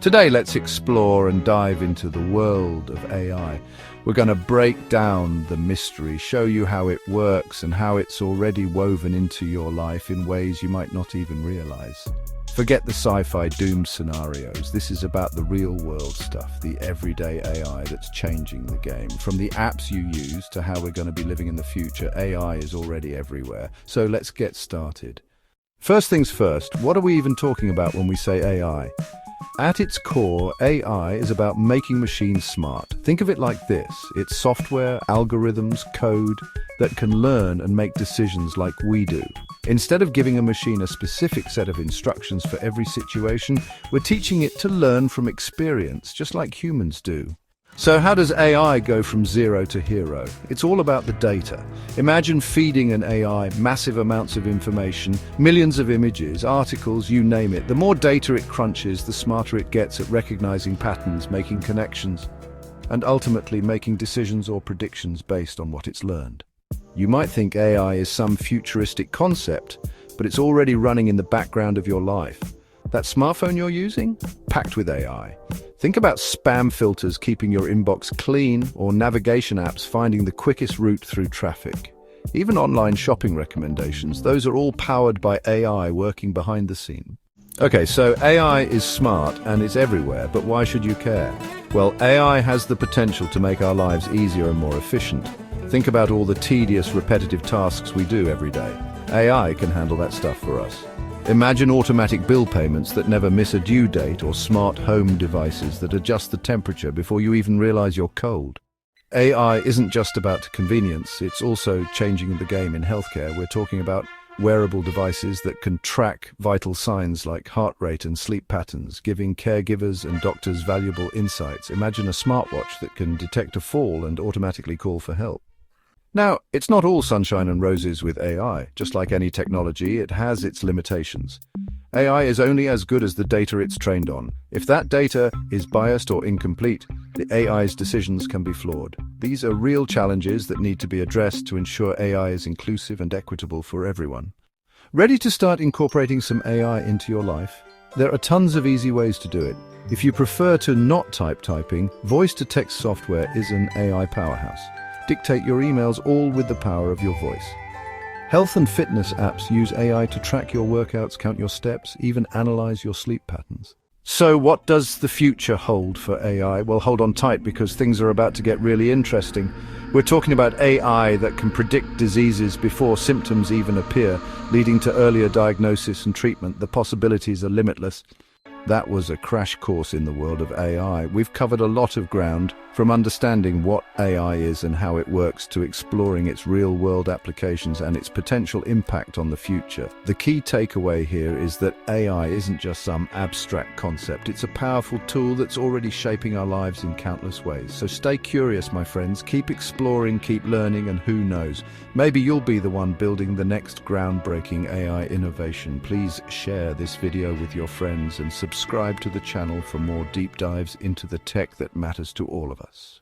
Today, let's explore and dive into the world of AI. We're going to break down the mystery, show you how it works and how it's already woven into your life in ways you might not even realize. Forget the sci-fi doom scenarios. This is about the real-world stuff, the everyday AI that's changing the game. From the apps you use to how we're going to be living in the future, AI is already everywhere. So let's get started. First things first, what are we even talking about when we say AI? At its core, AI is about making machines smart. Think of it like this. It's software, algorithms, code that can learn and make decisions like we do. Instead of giving a machine a specific set of instructions for every situation, we're teaching it to learn from experience, just like humans do. So how does AI go from zero to hero? It's all about the data. Imagine feeding an AI massive amounts of information, millions of images, articles, you name it. The more data it crunches, the smarter it gets at recognizing patterns, making connections, and ultimately making decisions or predictions based on what it's learned. You might think AI is some futuristic concept, but it's already running in the background of your life. That smartphone you're using? Packed with AI. Think about spam filters keeping your inbox clean, or navigation apps finding the quickest route through traffic. Even online shopping recommendations, those are all powered by AI working behind the scene. Okay, so AI is smart and it's everywhere, but why should you care? Well, AI has the potential to make our lives easier and more efficient. Think about all the tedious, repetitive tasks we do every day. AI can handle that stuff for us. Imagine automatic bill payments that never miss a due date, or smart home devices that adjust the temperature before you even realize you're cold. AI isn't just about convenience, it's also changing the game in healthcare. We're talking about wearable devices that can track vital signs like heart rate and sleep patterns, giving caregivers and doctors valuable insights. Imagine a smartwatch that can detect a fall and automatically call for help. Now, it's not all sunshine and roses with AI. Just like any technology, it has its limitations. AI is only as good as the data it's trained on. If that data is biased or incomplete, the AI's decisions can be flawed. These are real challenges that need to be addressed to ensure AI is inclusive and equitable for everyone. Ready to start incorporating some AI into your life? There are tons of easy ways to do it. If you prefer to not typing, voice-to-text software is an AI powerhouse. Dictate your emails all with the power of your voice. Health and fitness apps use AI to track your workouts, count your steps, even analyze your sleep patterns. So what does the future hold for AI? Well, hold on tight because things are about to get really interesting. We're talking about AI that can predict diseases before symptoms even appear, leading to earlier diagnosis and treatment. The possibilities are limitless. That was a crash course in the world of AI. We've covered a lot of ground, from understanding what AI is and how it works to exploring its real-world applications and its potential impact on the future. The key takeaway here is that AI isn't just some abstract concept. It's a powerful tool that's already shaping our lives in countless ways. So stay curious, my friends. Keep exploring, keep learning, and who knows, maybe you'll be the one building the next groundbreaking AI innovation. Please share this video with your friends and subscribe to the channel for more deep dives into the tech that matters to all of us.